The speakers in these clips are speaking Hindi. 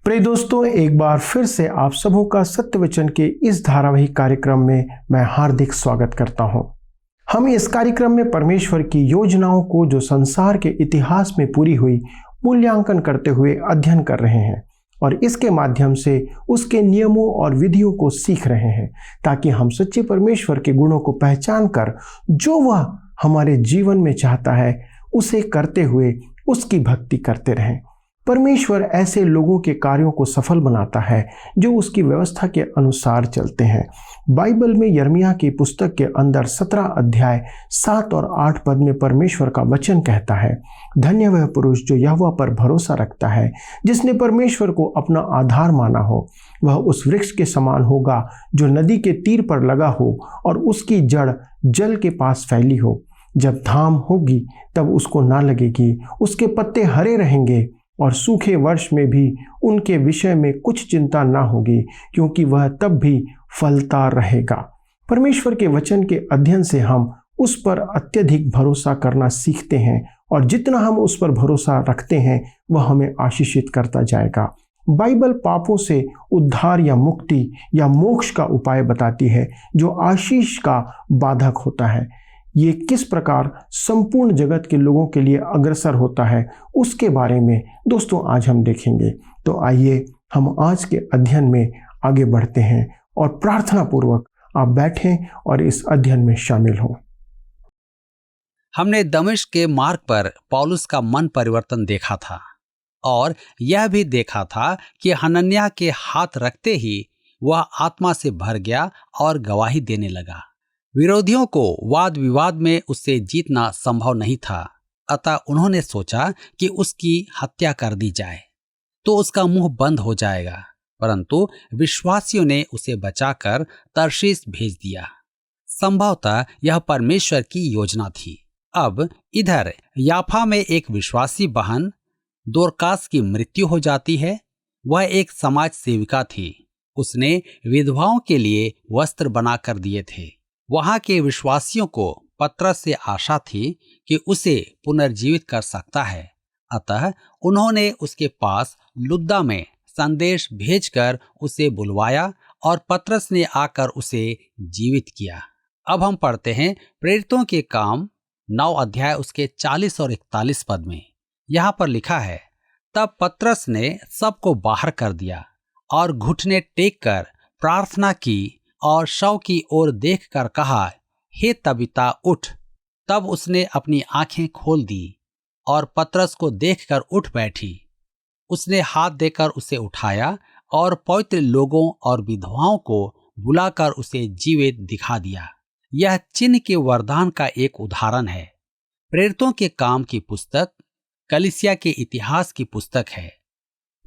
प्रिय दोस्तों, एक बार फिर से आप सबों का सत्य वचन के इस धारावाहिक कार्यक्रम में मैं हार्दिक स्वागत करता हूं। हम इस कार्यक्रम में परमेश्वर की योजनाओं को जो संसार के इतिहास में पूरी हुई मूल्यांकन करते हुए अध्ययन कर रहे हैं और इसके माध्यम से उसके नियमों और विधियों को सीख रहे हैं, ताकि हम सच्चे परमेश्वर के गुणों को पहचान कर जो वह हमारे जीवन में चाहता है उसे करते हुए उसकी भक्ति करते रहें। परमेश्वर ऐसे लोगों के कार्यों को सफल बनाता है जो उसकी व्यवस्था के अनुसार चलते हैं। बाइबल में यिर्मयाह की पुस्तक के अंदर 17 अध्याय 7 और 8 पद में परमेश्वर का वचन कहता है, धन्य वह पुरुष जो यहोवा पर भरोसा रखता है, जिसने परमेश्वर को अपना आधार माना हो। वह उस वृक्ष के समान होगा जो नदी के तीर पर लगा हो और उसकी जड़ जल के पास फैली हो। जब धाम होगी तब उसको ना लगेगी, उसके पत्ते हरे रहेंगे और सूखे वर्ष में भी उनके विषय में कुछ चिंता ना होगी, क्योंकि वह तब भी फलता रहेगा। परमेश्वर के वचन के अध्ययन से हम उस पर अत्यधिक भरोसा करना सीखते हैं और जितना हम उस पर भरोसा रखते हैं वह हमें आशीषित करता जाएगा। बाइबल पापों से उद्धार या मुक्ति या मोक्ष का उपाय बताती है जो आशीष का बाधक होता है। ये किस प्रकार संपूर्ण जगत के लोगों के लिए अग्रसर होता है उसके बारे में दोस्तों आज हम देखेंगे। तो आइए हम आज के अध्ययन में आगे बढ़ते हैं और प्रार्थना पूर्वक आप बैठें और इस अध्ययन में शामिल हों। हमने दमिश्क के मार्ग पर पौलुस का मन परिवर्तन देखा था और यह भी देखा था कि हनन्याह के हाथ रखते ही वह आत्मा से भर गया और गवाही देने लगा। विरोधियों को वाद विवाद में उससे जीतना संभव नहीं था, अतः उन्होंने सोचा कि उसकी हत्या कर दी जाए तो उसका मुंह बंद हो जाएगा, परंतु विश्वासियों ने उसे बचाकर तर्शीश भेज दिया। संभवतः यह परमेश्वर की योजना थी। अब इधर याफा में एक विश्वासी बहन दोरकास की मृत्यु हो जाती है। वह एक समाज सेविका थी। उसने विधवाओं के लिए वस्त्र बनाकर दिए थे। वहां के विश्वासियों को पत्रस से आशा थी कि उसे पुनर्जीवित कर सकता है, अतः उन्होंने उसके पास लुद्दा में संदेश भेजकर उसे बुलवाया और पत्रस ने आकर उसे जीवित किया। अब हम पढ़ते हैं प्रेरितों के काम 9 अध्याय उसके 40 और 41 पद में। यहाँ पर लिखा है, तब पत्रस ने सबको बाहर कर दिया और घुटने टेक कर प्रार्थना की और शव की ओर देखकर कहा, हे तबीता उठ। तब उसने अपनी आंखें खोल दी और पतरस को देखकर उठ बैठी। उसने हाथ देकर उसे उठाया और पवित्र लोगों और विधवाओं को बुलाकर उसे जीवित दिखा दिया। यह चिन्ह के वरदान का एक उदाहरण है। प्रेरितों के काम की पुस्तक कलीसिया के इतिहास की पुस्तक है।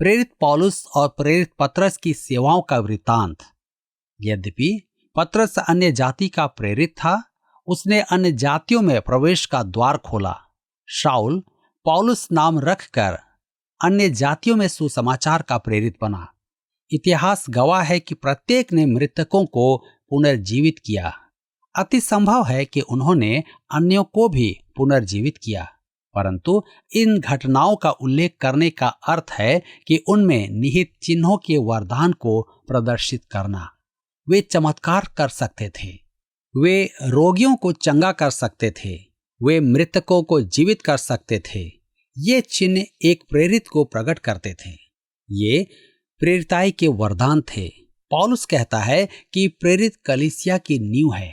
प्रेरित पौलुस और प्रेरित पतरस की सेवाओं का वृत्तांत। यद्यपि पतरस अन्य जाति का प्रेरित था, उसने अन्य जातियों में प्रवेश का द्वार खोला। शाऊल पौलुस नाम रखकर अन्य जातियों में सुसमाचार का प्रेरित बना। इतिहास गवाह है कि प्रत्येक ने मृतकों को पुनर्जीवित किया। अति संभव है कि उन्होंने अन्यों को भी पुनर्जीवित किया, परंतु इन घटनाओं का उल्लेख करने का अर्थ है कि उनमें निहित चिन्हों के वरदान को प्रदर्शित करना। वे चमत्कार कर सकते थे, वे रोगियों को चंगा कर सकते थे, वे मृतकों को जीवित कर सकते थे। ये चिन्ह एक प्रेरित को प्रकट करते थे। ये प्रेरिताई के वरदान थे। पौलुस कहता है कि प्रेरित कलीसिया की नींव है,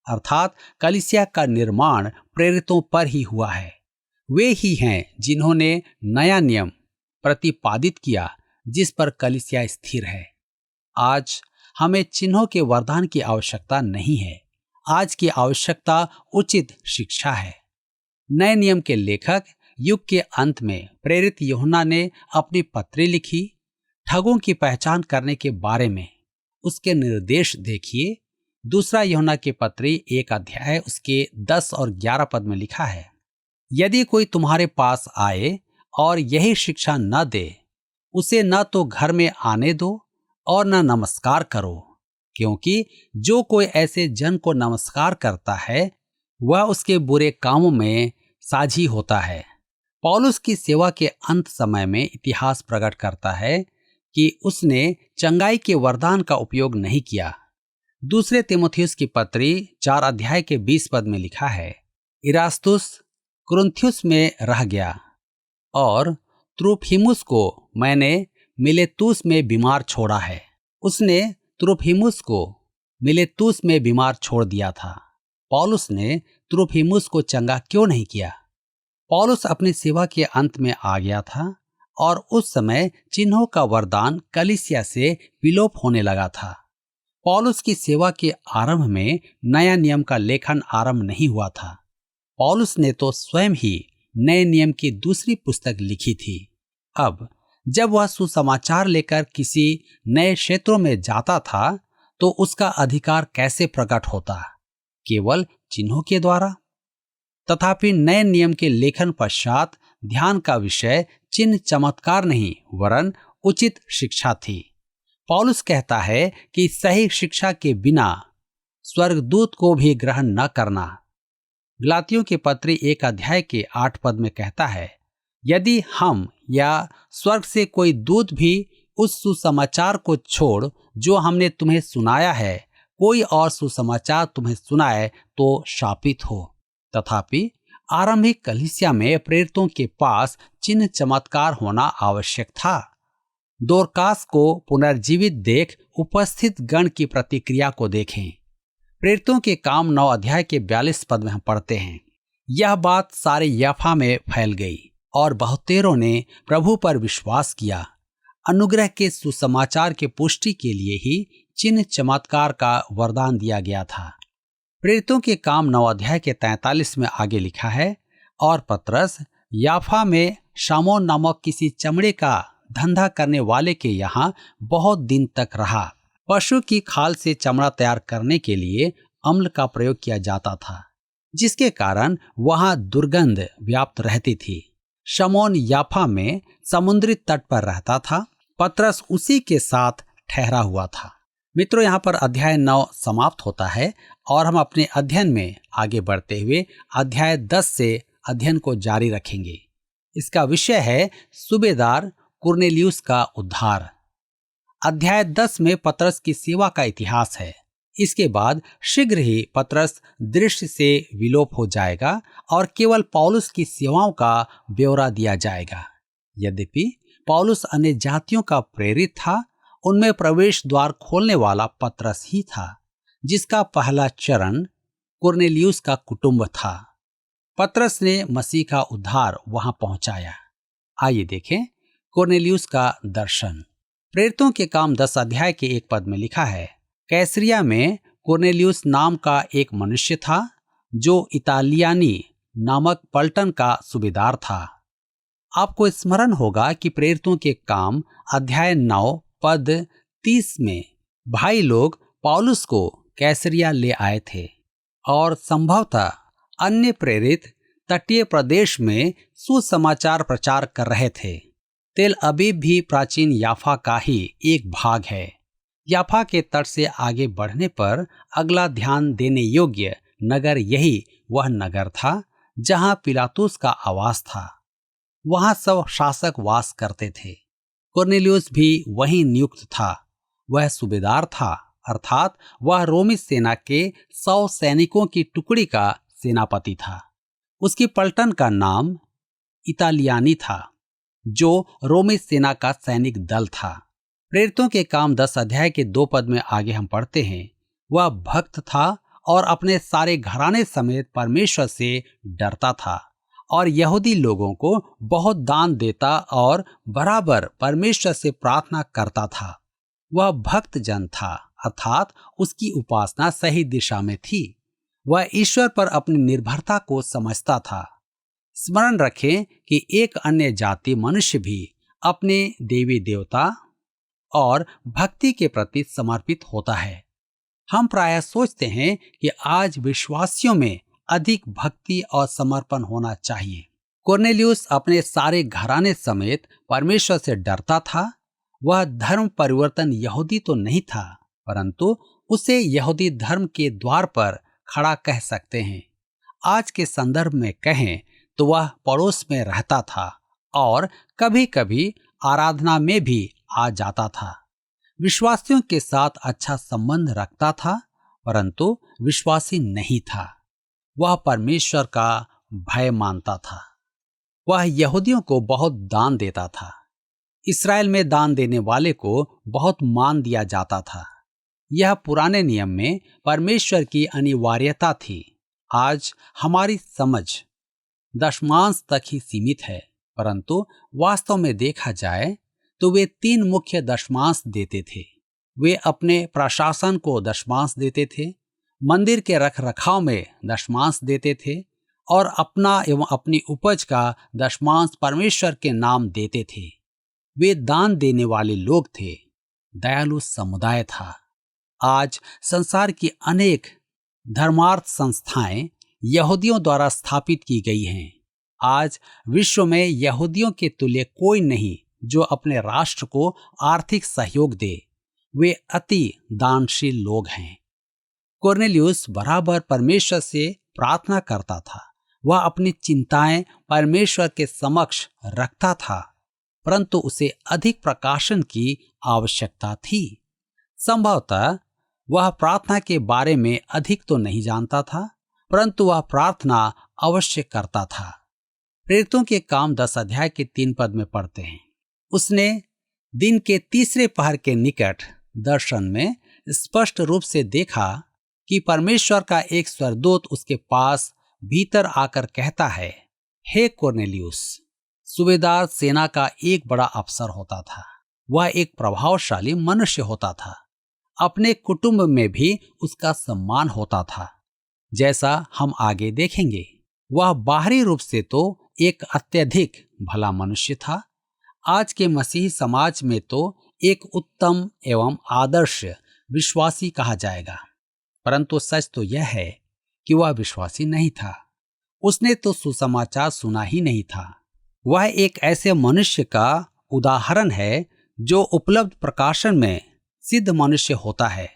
अर्थात कलीसिया का निर्माण प्रेरितों पर ही हुआ है। वे ही हैं जिन्होंने नया नियम प्रतिपादित किया जिस पर कलीसिया स्थिर है। आज हमें चिन्हों के वरदान की आवश्यकता नहीं है। आज की आवश्यकता उचित शिक्षा है। नए नियम के लेखक युग के अंत में प्रेरित यूहन्ना ने अपनी पत्री लिखी ठगों की पहचान करने के बारे में। उसके निर्देश देखिए। दूसरा यूहन्ना की पत्री 1 अध्याय उसके 10 और 11 पद में लिखा है, यदि कोई तुम्हारे पास आए और यही शिक्षा न दे, उसे न तो घर में आने दो और न नमस्कार करो, क्योंकि जो कोई ऐसे जन को नमस्कार करता है वह उसके बुरे कामों में साझी होता है। पौलुस की सेवा के अंत समय में इतिहास प्रकट करता है कि उसने चंगाई के वरदान का उपयोग नहीं किया। दूसरे तीमुथियुस की पत्री 4 अध्याय के 20 पद में लिखा है, इरास्तुस कुरिन्थुस में रह गया और त्रुफिमुस को मैंने मिलेतुस में बीमार छोड़ा है। उसने त्रुफिमुस को मिलेतुस में बीमार छोड़ दिया था। पौलुस ने त्रुफिमुस को चंगा क्यों नहीं किया? पौलुस अपनी सेवा के अंत में आ गया था और उस समय चिन्हों का वरदान कलीसिया से विलोप होने लगा था। पौलुस की सेवा के आरंभ में नया नियम का लेखन आरंभ नहीं हुआ था। पौलुस ने तो स्वयं ही नए नियम की दूसरी पुस्तक लिखी थी। अब जब वह सुसमाचार लेकर किसी नए क्षेत्रों में जाता था तो उसका अधिकार कैसे प्रकट होता? केवल चिन्हों के द्वारा। तथापि नए नियम के लेखन पश्चात ध्यान का विषय चिन्ह चमत्कार नहीं वरन उचित शिक्षा थी। पौलुस कहता है कि सही शिक्षा के बिना स्वर्गदूत को भी ग्रहण न करना। गलातियों की पत्री 1 अध्याय के 8 पद में कहता है, यदि हम या स्वर्ग से कोई दूत भी उस सुसमाचार को छोड़ जो हमने तुम्हें सुनाया है, कोई और सुसमाचार तुम्हें सुनाए तो शापित हो। तथापि आरंभिक कलीसिया में प्रेरितों के पास चिन्ह चमत्कार होना आवश्यक था। दोरकास को पुनर्जीवित देख उपस्थित गण की प्रतिक्रिया को देखें। प्रेरितों के काम 9 अध्याय के 42 पद में हम पढ़ते हैं, यह बात सारे याफा में फैल गई और बहुतेरों ने प्रभु पर विश्वास किया। अनुग्रह के सुसमाचार के पुष्टि के लिए ही चिन्ह चमत्कार का वरदान दिया गया था। प्रेरितों के काम 9 अध्याय के 43 में आगे लिखा है, और पतरस याफा में शामोन नामक किसी चमड़े का धंधा करने वाले के यहाँ बहुत दिन तक रहा। पशु की खाल से चमड़ा तैयार करने के लिए अम्ल का प्रयोग किया जाता था, जिसके कारण वहां दुर्गंध व्याप्त रहती थी। शमौन याफा में समुद्री तट पर रहता था। पतरस उसी के साथ ठहरा हुआ था। मित्रों, यहाँ पर अध्याय 9 समाप्त होता है और हम अपने अध्ययन में आगे बढ़ते हुए अध्याय 10 से अध्ययन को जारी रखेंगे। इसका विषय है सूबेदार कुरनेलियुस का उद्धार। अध्याय 10 में पतरस की सेवा का इतिहास है। इसके बाद शीघ्र ही पतरस दृश्य से विलोप हो जाएगा और केवल पौलुस की सेवाओं का ब्यौरा दिया जाएगा। यद्यपि पौलुस अन्य जातियों का प्रेरित था, उनमें प्रवेश द्वार खोलने वाला पतरस ही था, जिसका पहला चरण कुरनेलियुस का कुटुंब था। पतरस ने मसीह का उद्धार वहां पहुंचाया। आइए देखें कुरनेलियुस का दर्शन। प्रेरितों के काम 10 अध्याय के 1 पद में लिखा है, कैसरिया में कुरनेलियुस नाम का एक मनुष्य था जो इतालियानी नामक पलटन का सूबेदार था। आपको स्मरण होगा कि प्रेरितों के काम अध्याय 9 पद 30 में भाई लोग पौलुस को कैसरिया ले आए थे और संभवतः अन्य प्रेरित तटीय प्रदेश में सुसमाचार प्रचार कर रहे थे। तेल अबीब भी प्राचीन याफा का ही एक भाग है। याफा के तट से आगे बढ़ने पर अगला ध्यान देने योग्य नगर यही वह नगर था जहां पिलातुस का आवास था। वहां सब शासक वास करते थे। कुरनेलियुस भी वहीं नियुक्त था। वह सूबेदार था, अर्थात वह रोमी सेना के 100 सैनिकों की टुकड़ी का सेनापति था। उसकी पलटन का नाम इतालियानी था, जो रोमी सेना का सैनिक दल था। प्रेरितों के काम 10 अध्याय के 2 पद में आगे हम पढ़ते हैं, वह भक्त था और अपने सारे घराने समेत परमेश्वर से डरता था और यहूदी लोगों को बहुत दान देता और बराबर परमेश्वर से प्रार्थना करता था। वह भक्त जन था, अर्थात उसकी उपासना सही दिशा में थी। वह ईश्वर पर अपनी निर्भरता को समझता था। स्मरण रखें कि एक अन्य जाति मनुष्य भी अपने देवी देवता और भक्ति के प्रति समर्पित होता है। हम प्रायः सोचते हैं कि आज विश्वासियों में अधिक भक्ति और समर्पण होना चाहिए। कुरनेलियुस अपने सारे घराने समेत परमेश्वर से डरता था। वह धर्म परिवर्तन यहूदी तो नहीं था, परंतु उसे यहूदी धर्म के द्वार पर खड़ा कह सकते हैं। आज के संदर्भ में कहें तो वह पड़ोस में रहता था और कभी कभी आराधना में भी आ जाता था, विश्वासियों के साथ अच्छा संबंध रखता था, परंतु विश्वासी नहीं था। वह परमेश्वर का भय मानता था। वह यहूदियों को बहुत दान देता था। इस्राएल में दान देने वाले को बहुत मान दिया जाता था। यह पुराने नियम में परमेश्वर की अनिवार्यता थी। आज हमारी समझ दशमांश तक ही सीमित है, परंतु वास्तव में देखा जाए तो वे 3 मुख्य दशमांश देते थे। वे अपने प्रशासन को दशमांश देते थे, मंदिर के रखरखाव में दशमांश देते थे और अपना एवं अपनी उपज का दशमांश परमेश्वर के नाम देते थे। वे दान देने वाले लोग थे। दयालु समुदाय था। आज संसार की अनेक धर्मार्थ संस्थाएं यहूदियों द्वारा स्थापित की गई हैं। आज विश्व में यहूदियों के तुल्य कोई नहीं जो अपने राष्ट्र को आर्थिक सहयोग दे। वे अति दानशील लोग हैं। कुरनेलियुस बराबर परमेश्वर से प्रार्थना करता था। वह अपनी चिंताएं परमेश्वर के समक्ष रखता था, परंतु उसे अधिक प्रकाशन की आवश्यकता थी। संभवतः वह प्रार्थना के बारे में अधिक तो नहीं जानता था, परंतु वह प्रार्थना अवश्य करता था। प्रेरितों के काम 10 अध्याय के 3 पद में पढ़ते हैं, उसने दिन के तीसरे पहर के निकट दर्शन में स्पष्ट रूप से देखा कि परमेश्वर का एक स्वर्गदूत उसके पास भीतर आकर कहता है, हे कुरनेलियुस। सूबेदार सेना का एक बड़ा अफसर होता था। वह एक प्रभावशाली मनुष्य होता था। अपने कुटुंब में भी उसका सम्मान होता था, जैसा हम आगे देखेंगे। वह बाहरी रूप से तो एक अत्यधिक भला मनुष्य था। आज के मसीही समाज में तो एक उत्तम एवं आदर्श विश्वासी कहा जाएगा, परंतु सच तो यह है कि वह विश्वासी नहीं था। उसने तो सुसमाचार सुना ही नहीं था। वह एक ऐसे मनुष्य का उदाहरण है जो उपलब्ध प्रकाशन में सिद्ध मनुष्य होता है।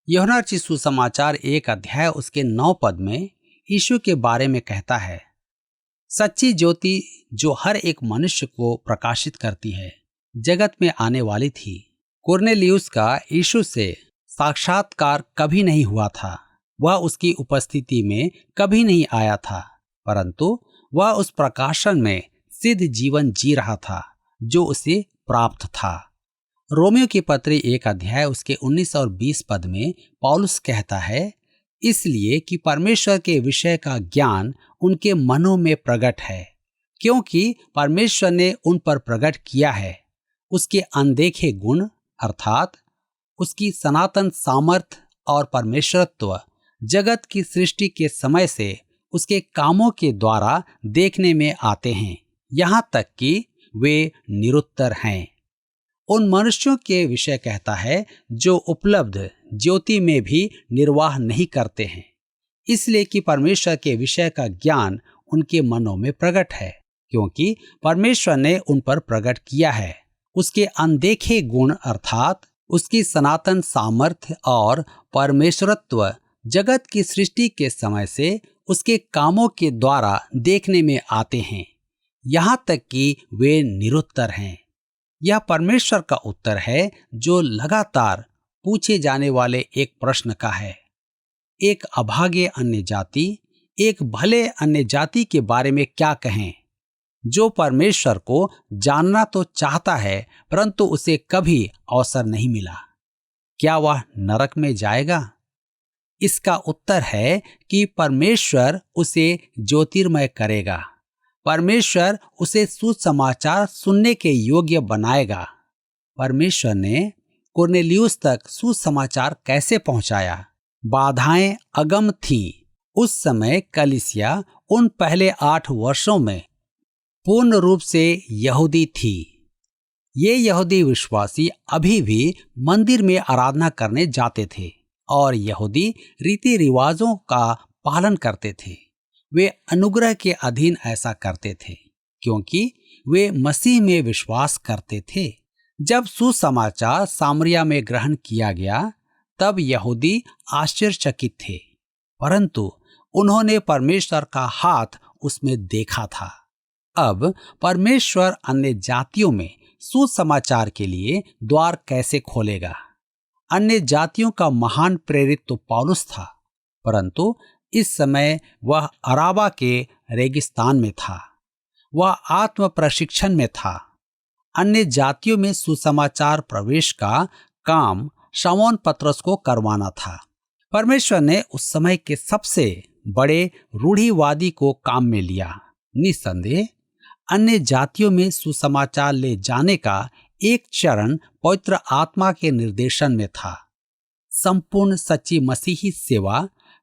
यूहन्ना रचित सुसमाचार 1 अध्याय उसके 9 पद में यीशु के बारे में कहता है, सच्ची ज्योति जो हर एक मनुष्य को प्रकाशित करती है, जगत में आने वाली थी। कुरनेलियुस का यीशु से साक्षात्कार कभी नहीं हुआ था। वह उसकी उपस्थिति में कभी नहीं आया था, परंतु वह उस प्रकाशन में सिद्ध जीवन जी रहा था जो उसे प्राप्त था। रोमियो की पत्री 1 अध्याय उसके 19 और 20 पद में पौलुस कहता है, इसलिए कि परमेश्वर के विषय का ज्ञान उनके मनों में प्रकट है, क्योंकि परमेश्वर ने उन पर प्रकट किया है। उसके अनदेखे गुण अर्थात उसकी सनातन सामर्थ और परमेश्वरत्व जगत की सृष्टि के समय से उसके कामों के द्वारा देखने में आते हैं, यहाँ तक कि वे निरुत्तर हैं। उन मनुष्यों के विषय कहता है जो उपलब्ध ज्योति में भी निर्वाह नहीं करते हैं, इसलिए कि परमेश्वर के विषय का ज्ञान उनके मनों में प्रकट है, क्योंकि परमेश्वर ने उन पर प्रकट किया है। उसके अनदेखे गुण अर्थात उसकी सनातन सामर्थ्य और परमेश्वरत्व जगत की सृष्टि के समय से उसके कामों के द्वारा देखने में आते हैं, यहाँ तक कि वे निरुत्तर हैं। यह परमेश्वर का उत्तर है जो लगातार पूछे जाने वाले एक प्रश्न का है। एक अभागे अन्य जाति एक भले अन्य जाति के बारे में क्या कहें, जो परमेश्वर को जानना तो चाहता है परंतु उसे कभी अवसर नहीं मिला। क्या वह नरक में जाएगा? इसका उत्तर है कि परमेश्वर उसे ज्योतिर्मय करेगा। परमेश्वर उसे सुसमाचार सुनने के योग्य बनाएगा। परमेश्वर ने कुरनेलियुस तक सुसमाचार कैसे पहुंचाया? बाधाएं अगम थीं। उस समय कलीसिया उन पहले 8 वर्षों में पूर्ण रूप से यहूदी थी। ये यहूदी विश्वासी अभी भी मंदिर में आराधना करने जाते थे और यहूदी रीति रिवाजों का पालन करते थे। वे अनुग्रह के अधीन ऐसा करते थे क्योंकि वे मसीह में विश्वास करते थे। जब सुसमाचार सामरिया में ग्रहण किया गया तब यहूदी आश्चर्यचकित थे, परंतु उन्होंने परमेश्वर का हाथ उसमें देखा था। अब परमेश्वर अन्य जातियों में सुसमाचार के लिए द्वार कैसे खोलेगा। अन्य जातियों का महान प्रेरित तो पौलुस था, परंतु इस समय वह अराबा के रेगिस्तान में था। वह आत्म प्रशिक्षण में था। अन्य जातियों में सुसमाचार प्रवेश का काम शमौन पतरस को करवाना था। परमेश्वर ने उस समय के सबसे बड़े रूढ़िवादी को काम में लिया। निस्संदेह अन्य जातियों में सुसमाचार ले जाने का एक चरण पवित्र आत्मा के निर्देशन में था। संपूर्ण सच्ची मसीही सेवा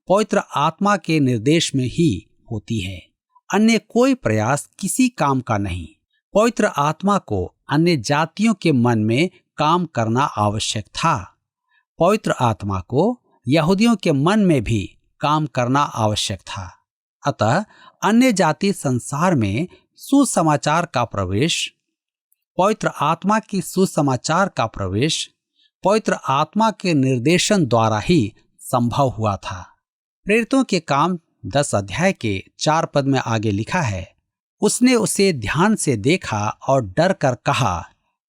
पवित्र आत्मा के निर्देश में ही होती है। अन्य कोई प्रयास किसी काम का नहीं। पवित्र आत्मा को अन्य जातियों के मन में काम करना आवश्यक था। पवित्र आत्मा को यहूदियों के मन में भी काम करना आवश्यक था। अतः अन्य जाति संसार में सुसमाचार का प्रवेश, पवित्र आत्मा की सुसमाचार का प्रवेश पवित्र आत्मा के निर्देशन द्वारा ही संभव हुआ था। प्रेरितों के काम 10 अध्याय के 4 पद में आगे लिखा है, उसने उसे ध्यान से देखा और डर कर कहा,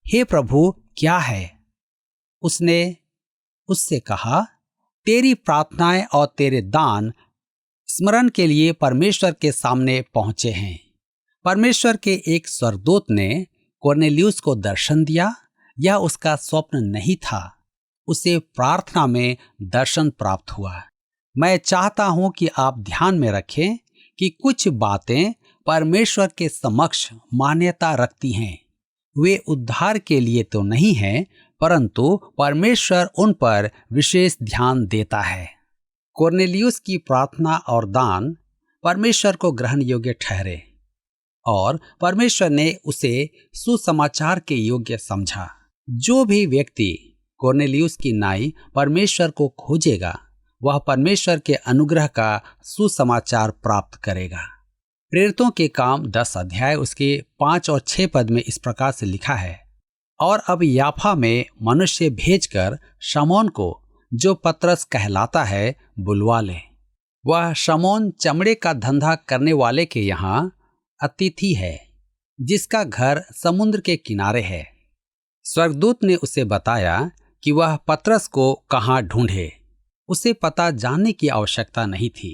हे प्रभु क्या है? उसने उससे कहा, तेरी प्रार्थनाएं और तेरे दान स्मरण के लिए परमेश्वर के सामने पहुंचे हैं। परमेश्वर के एक स्वर्गदूत ने कोर्नेलियुस को दर्शन दिया। यह उसका स्वप्न नहीं था, उसे प्रार्थना में दर्शन प्राप्त हुआ। मैं चाहता हूं कि आप ध्यान में रखें कि कुछ बातें परमेश्वर के समक्ष मान्यता रखती हैं। वे उद्धार के लिए तो नहीं हैं, परंतु परमेश्वर उन पर विशेष ध्यान देता है। कोर्नेलियुस की प्रार्थना और दान परमेश्वर को ग्रहण योग्य ठहरे और परमेश्वर ने उसे सुसमाचार के योग्य समझा। जो भी व्यक्ति कोर्नेलियुस की नाई परमेश्वर को खोजेगा, वह परमेश्वर के अनुग्रह का सुसमाचार प्राप्त करेगा। प्रेरितों के काम 10 अध्याय उसके 5 और 6 पद में इस प्रकार से लिखा है, और अब याफा में मनुष्य भेजकर शमौन को, जो पतरस कहलाता है, बुलवा ले। वह शमौन चमड़े का धंधा करने वाले के यहाँ अतिथि है, जिसका घर समुद्र के किनारे है। स्वर्गदूत ने उसे बताया कि वह पतरस को कहाँ ढूंढे। उसे पता जानने की आवश्यकता नहीं थी।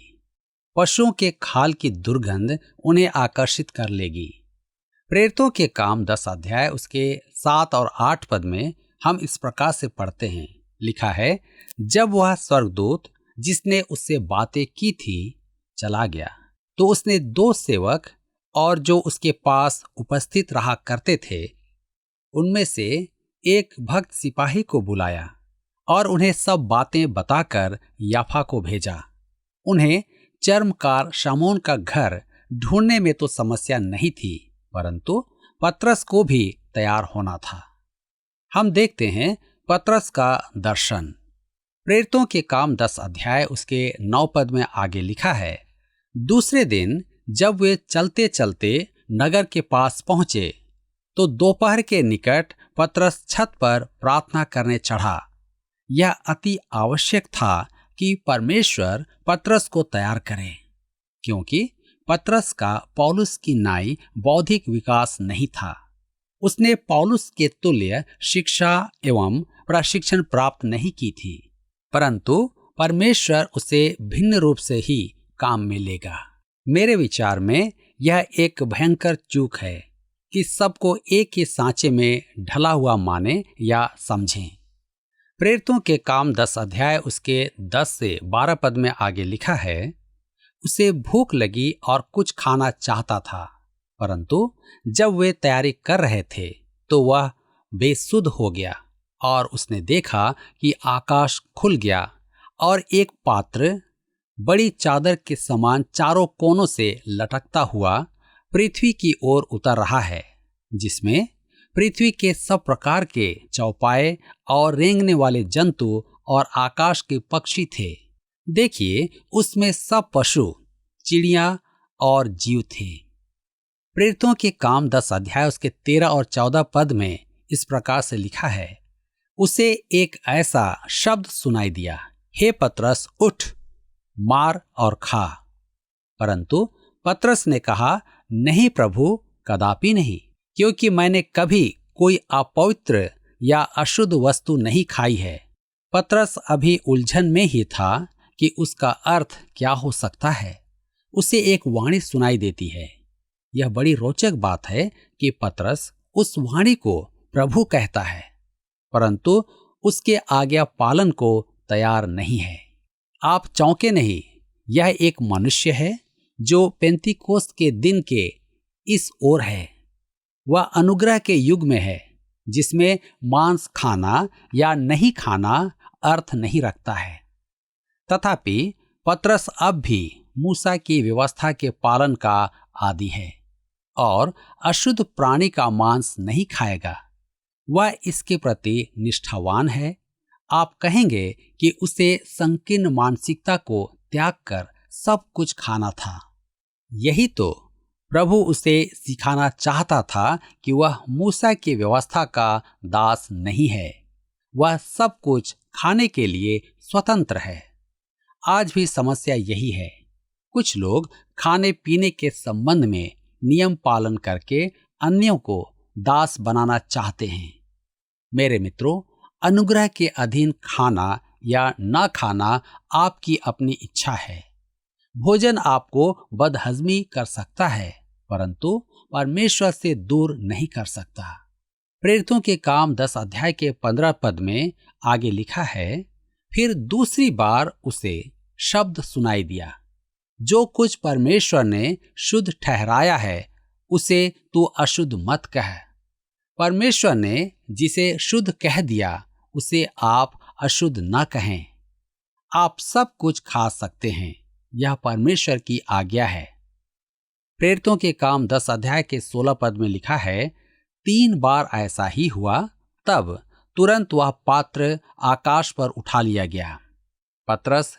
पशुओं के खाल की दुर्गंध उन्हें आकर्षित कर लेगी। प्रेरितों के काम 10 अध्याय उसके 7 और 8 पद में हम इस प्रकार से पढ़ते हैं, लिखा है, जब वह स्वर्गदूत जिसने उससे बातें की थी चला गया, तो उसने 2 सेवक और जो उसके पास उपस्थित रहा करते थे, उनमें से एक भक्त सिपाही को बुलाया और उन्हें सब बातें बताकर याफा को भेजा। उन्हें चर्मकार शमौन का घर ढूंढने में तो समस्या नहीं थी, परंतु पतरस को भी तैयार होना था। हम देखते हैं पतरस का दर्शन। प्रेरितों के काम 10 अध्याय उसके 9 पद में आगे लिखा है, दूसरे दिन जब वे चलते चलते नगर के पास पहुंचे, तो दोपहर के निकट पतरस छत पर प्रार्थना करने चढ़ा। यह अति आवश्यक था कि परमेश्वर पतरस को तैयार करे, क्योंकि पतरस का पौलुस की नाई बौद्धिक विकास नहीं था। उसने पौलुस के तुल्य शिक्षा एवं प्रशिक्षण प्राप्त नहीं की थी, परंतु परमेश्वर उसे भिन्न रूप से ही काम में लेगा। मेरे विचार में यह एक भयंकर चूक है कि सबको एक ही सांचे में ढला हुआ माने या समझें। प्रेरितों के काम 10 अध्याय उसके 10 से 12 पद में आगे लिखा है, उसे भूख लगी और कुछ खाना चाहता था, परंतु जब वे तैयारी कर रहे थे तो वह बेसुध हो गया और उसने देखा कि आकाश खुल गया और एक पात्र बड़ी चादर के समान चारों कोनों से लटकता हुआ पृथ्वी की ओर उतर रहा है, जिसमें पृथ्वी के सब प्रकार के चौपाए और रेंगने वाले जंतु और आकाश के पक्षी थे। देखिए, उसमें सब पशु, चिड़िया और जीव थे। प्रेरितों के काम 10 अध्याय उसके 13 और 14 पद में इस प्रकार से लिखा है, उसे एक ऐसा शब्द सुनाई दिया, हे पतरस, उठ, मार और खा। परंतु पतरस ने कहा, नहीं प्रभु, कदापि नहीं, क्योंकि मैंने कभी कोई अपवित्र या अशुद्ध वस्तु नहीं खाई है। पतरस अभी उलझन में ही था कि उसका अर्थ क्या हो सकता है। उसे एक वाणी सुनाई देती है। यह बड़ी रोचक बात है कि पतरस उस वाणी को प्रभु कहता है, परंतु उसके आज्ञा पालन को तैयार नहीं है। आप चौंके नहीं, यह एक मनुष्य है जो पेंतीकोस्त के दिन के इस ओर है। वह अनुग्रह के युग में है, जिसमें मांस खाना या नहीं खाना अर्थ नहीं रखता है। तथापि पतरस अब भी मूसा की व्यवस्था के पालन का आदी है और अशुद्ध प्राणी का मांस नहीं खाएगा। वह इसके प्रति निष्ठावान है। आप कहेंगे कि उसे संकीर्ण मानसिकता को त्याग कर सब कुछ खाना था। यही तो प्रभु उसे सिखाना चाहता था कि वह मूसा की व्यवस्था का दास नहीं है। वह सब कुछ खाने के लिए स्वतंत्र है। आज भी समस्या यही है। कुछ लोग खाने पीने के संबंध में नियम पालन करके अन्यों को दास बनाना चाहते हैं। मेरे मित्रों, अनुग्रह के अधीन खाना या न खाना आपकी अपनी इच्छा है। भोजन आपको बदहजमी कर सकता है, परंतु परमेश्वर से दूर नहीं कर सकता। प्रेरितों के काम 10 अध्याय के 15 पद में आगे लिखा है, फिर दूसरी बार उसे शब्द सुनाई दिया, जो कुछ परमेश्वर ने शुद्ध ठहराया है उसे तू अशुद्ध मत कह। परमेश्वर ने जिसे शुद्ध कह दिया उसे आप अशुद्ध न कहें। आप सब कुछ खा सकते हैं, यह परमेश्वर की आज्ञा है। प्रेरितों के काम 10 अध्याय के 16 पद में लिखा है, 3 बार ऐसा ही हुआ, तब तुरंत वह पात्र आकाश पर उठा लिया गया। पतरस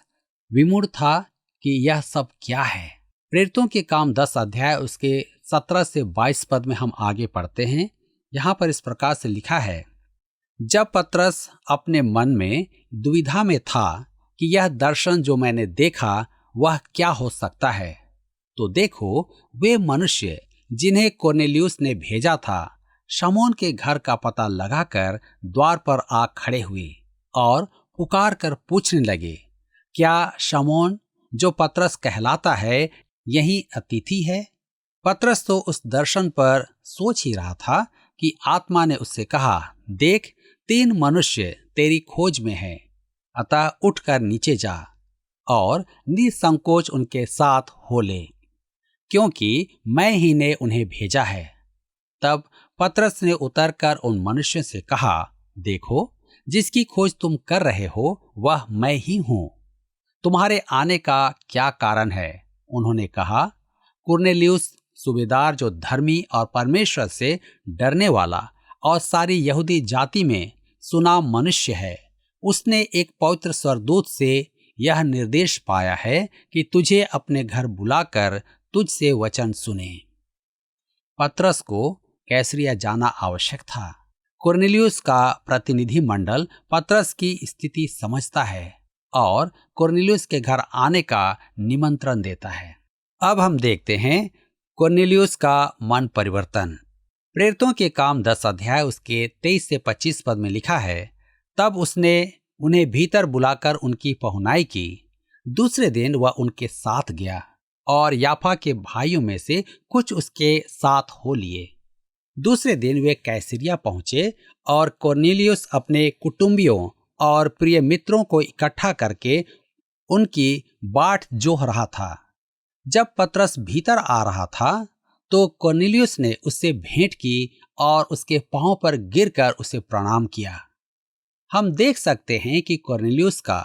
विमूढ़ था कि यह सब क्या है। प्रेरितों के काम 10 अध्याय उसके 17 से 22 पद में हम आगे पढ़ते हैं। यहाँ पर इस प्रकार से लिखा है, जब पतरस अपने मन में दुविधा में था कि यह दर्शन जो मैंने देखा वह क्या हो सकता है, तो देखो वे मनुष्य जिन्हें कोर्नेलियुस ने भेजा था शमौन के घर का पता लगाकर द्वार पर आ खड़े हुए और पुकार कर पूछने लगे, क्या शमौन जो पतरस कहलाता है यही अतिथि है? पतरस तो उस दर्शन पर सोच ही रहा था कि आत्मा ने उससे कहा, देख 3 मनुष्य तेरी खोज में हैं, अतः उठकर नीचे जा और निसंकोच उनके साथ हो ले, क्योंकि मैं ही ने उन्हें भेजा है। तब पतरस ने उतरकर उन मनुष्यों से कहा, देखो जिसकी खोज तुम कर रहे हो वह मैं ही हूं। तुम्हारे आने का क्या कारण है? उन्होंने कहा, कुरनेलियुस सूबेदार जो धर्मी और परमेश्वर से डरने वाला और सारी यहूदी जाति में सुनाम मनुष्य है, उसने एक पवित्र स्वर्गदूत से यह निर्देश पाया है कि तुझे अपने घर बुलाकर तुझसे वचन सुने। पतरस को कैसरिया जाना आवश्यक था। कुरनेलियुस का प्रतिनिधि मंडल पतरस की स्थिति समझता है और कुरनेलियुस के घर आने का निमंत्रण देता है। अब हम देखते हैं कुरनेलियुस का मन परिवर्तन। प्रेरितों के काम 10 अध्याय उसके 23 से 25 पद में लिखा है, तब उसने उन्हें भीतर बुलाकर उनकी पहुनाई की। दूसरे दिन वह उनके साथ गया और याफा के भाइयों में से कुछ उसके साथ हो लिए। दूसरे दिन वे कैसरिया पहुंचे और कुरनेलियुस अपने कुटुंबियों और प्रिय मित्रों को इकट्ठा करके उनकी बाट जोह रहा था। जब पतरस भीतर आ रहा था तो कुरनेलियुस ने उससे भेंट की और उसके पांव पर गिरकर उसे प्रणाम किया। हम देख सकते हैं कि कुरनेलियुस का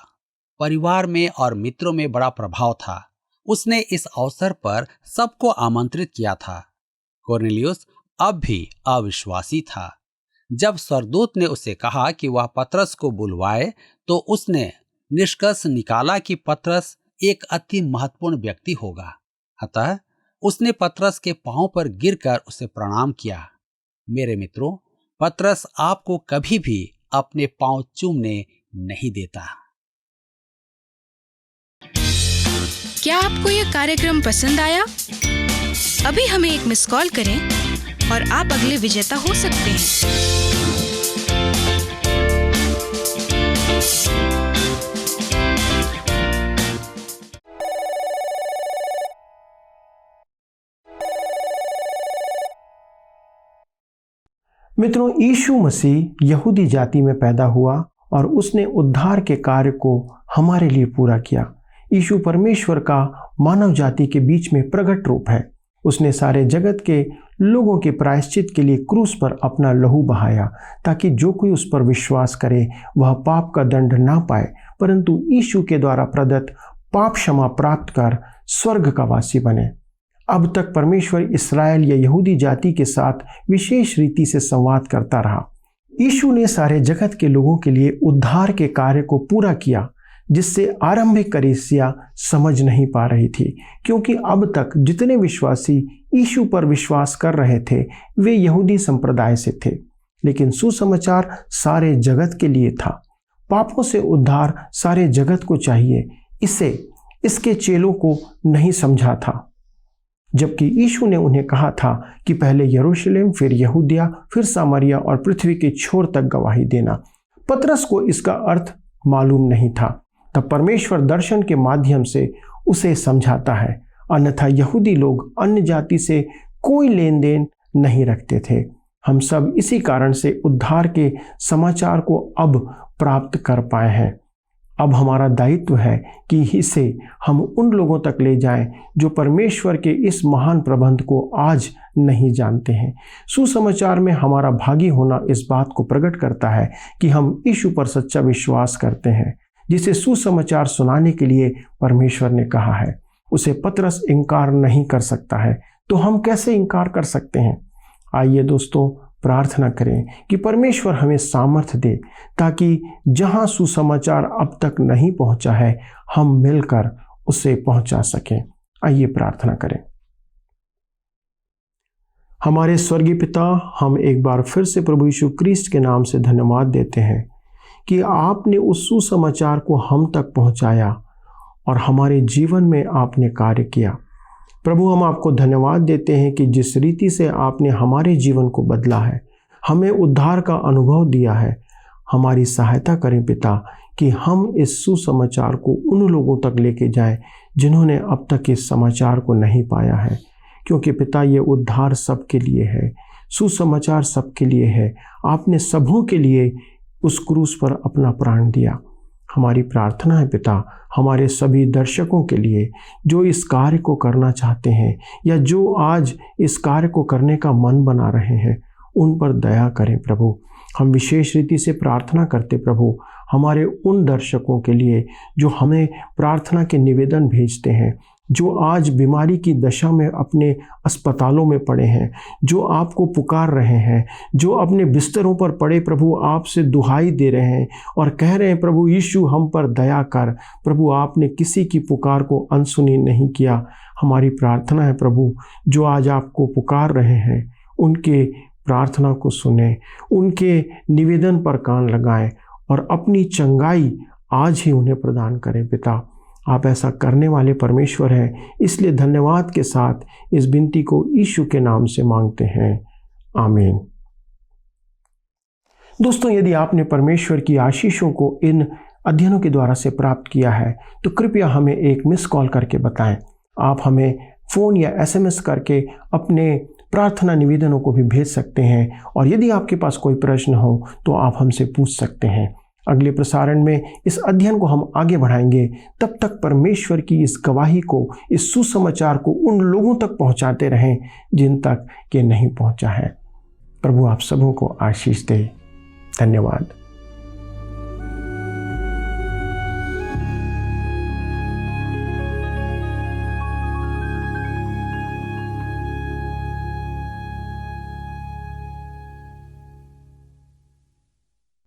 परिवार में और मित्रों में बड़ा प्रभाव था। उसने इस अवसर पर सबको आमंत्रित किया था। कुरनेलियुस अब भी अविश्वासी था। जब स्वर्गदूत ने उसे कहा कि वह पतरस को बुलवाए तो उसने निष्कर्ष निकाला कि पतरस एक अति महत्वपूर्ण व्यक्ति होगा। अतः उसने पतरस के पांव पर गिरकर उसे प्रणाम किया। मेरे मित्रों, पतरस आपको कभी भी अपने पांव चूमने नहीं देता। क्या आपको यह कार्यक्रम पसंद आया? अभी हमें एक मिस कॉल करें और आप अगले विजेता हो सकते हैं। मित्रों, यीशु मसीह यहूदी जाति में पैदा हुआ और उसने उद्धार के कार्य को हमारे लिए पूरा किया। यीशु परमेश्वर का मानव जाति के बीच में प्रकट रूप है। उसने सारे जगत के लोगों के प्रायश्चित के लिए क्रूस पर अपना लहू बहाया, ताकि जो कोई उस पर विश्वास करे वह पाप का दंड ना पाए, परंतु यीशु के द्वारा प्रदत्त पाप क्षमा प्राप्त कर स्वर्ग का वासी बने। अब तक परमेश्वर इस्राएल या यहूदी जाति के साथ विशेष रीति से संवाद करता रहा। यीशु ने सारे जगत के लोगों के लिए उद्धार के कार्य को पूरा किया, जिससे आरंभिक कलीसिया समझ नहीं पा रही थी, क्योंकि अब तक जितने विश्वासी यीशु पर विश्वास कर रहे थे वे यहूदी संप्रदाय से थे। लेकिन सुसमाचार सारे जगत के लिए था। पापों से उद्धार सारे जगत को चाहिए, इसे इसके चेलों को नहीं समझा था। जबकि यीशु ने उन्हें कहा था कि पहले यरूशलेम, फिर यहूदिया, फिर सामरिया और पृथ्वी के छोर तक गवाही देना। पतरस को इसका अर्थ मालूम नहीं था। तब परमेश्वर दर्शन के माध्यम से उसे समझाता है, अन्यथा यहूदी लोग अन्य जाति से कोई लेन देन नहीं रखते थे। हम सब इसी कारण से उद्धार के समाचार को अब प्राप्त कर पाए हैं। अब हमारा दायित्व है कि इसे हम उन लोगों तक ले जाएं जो परमेश्वर के इस महान प्रबंध को आज नहीं जानते हैं। सुसमाचार में हमारा भागी होना इस बात को प्रकट करता है कि हम यीशु पर सच्चा विश्वास करते हैं, जिसे सुसमाचार सुनाने के लिए परमेश्वर ने कहा है। उसे पतरस इनकार नहीं कर सकता है, तो हम कैसे इनकार कर सकते हैं? आइए दोस्तों, प्रार्थना करें कि परमेश्वर हमें सामर्थ्य दे, ताकि जहां सुसमाचार अब तक नहीं पहुंचा है हम मिलकर उसे पहुंचा सकें। आइए प्रार्थना करें। हमारे स्वर्गीय पिता, हम एक बार फिर से प्रभु यीशु क्रिस्ट के नाम से धन्यवाद देते हैं कि आपने उस सुसमाचार को हम तक पहुंचाया और हमारे जीवन में आपने कार्य किया। प्रभु, हम आपको धन्यवाद देते हैं कि जिस रीति से आपने हमारे जीवन को बदला है, हमें उद्धार का अनुभव दिया है। हमारी सहायता करें पिता कि हम इस सुसमाचार को उन लोगों तक लेके जाएं जिन्होंने अब तक इस समाचार को नहीं पाया है, क्योंकि पिता ये उद्धार सबके लिए है, सुसमाचार सबके लिए है। आपने सबों के लिए उस क्रूस पर अपना प्राण दिया। हमारी प्रार्थना है पिता, हमारे सभी दर्शकों के लिए जो इस कार्य को करना चाहते हैं या जो आज इस कार्य को करने का मन बना रहे हैं, उन पर दया करें प्रभु। हम विशेष रीति से प्रार्थना करते प्रभु हमारे उन दर्शकों के लिए जो हमें प्रार्थना के निवेदन भेजते हैं, जो आज बीमारी की दशा में अपने अस्पतालों में पड़े हैं, जो आपको पुकार रहे हैं, जो अपने बिस्तरों पर पड़े प्रभु आपसे दुहाई दे रहे हैं और कह रहे हैं प्रभु यीशु हम पर दया कर। प्रभु, आपने किसी की पुकार को अनसुनी नहीं किया। हमारी प्रार्थना है प्रभु, जो आज आपको पुकार रहे हैं उनके प्रार्थना को सुने, उनके निवेदन पर कान लगाएं और अपनी चंगाई आज ही उन्हें प्रदान करें। पिता, आप ऐसा करने वाले परमेश्वर हैं, इसलिए धन्यवाद के साथ इस विनती को यीशु के नाम से मांगते हैं, आमीन। दोस्तों, यदि आपने परमेश्वर की आशीषों को इन अध्ययनों के द्वारा से प्राप्त किया है तो कृपया हमें एक मिस कॉल करके बताएं। आप हमें फ़ोन या SMS करके अपने प्रार्थना निवेदनों को भी भेज सकते हैं, और यदि आपके पास कोई प्रश्न हो तो आप हमसे पूछ सकते हैं। अगले प्रसारण में इस अध्ययन को हम आगे बढ़ाएंगे। तब तक परमेश्वर की इस गवाही को, इस सुसमाचार को उन लोगों तक पहुंचाते रहें जिन तक ये नहीं पहुंचा है। प्रभु आप सबों को आशीष दे। धन्यवाद।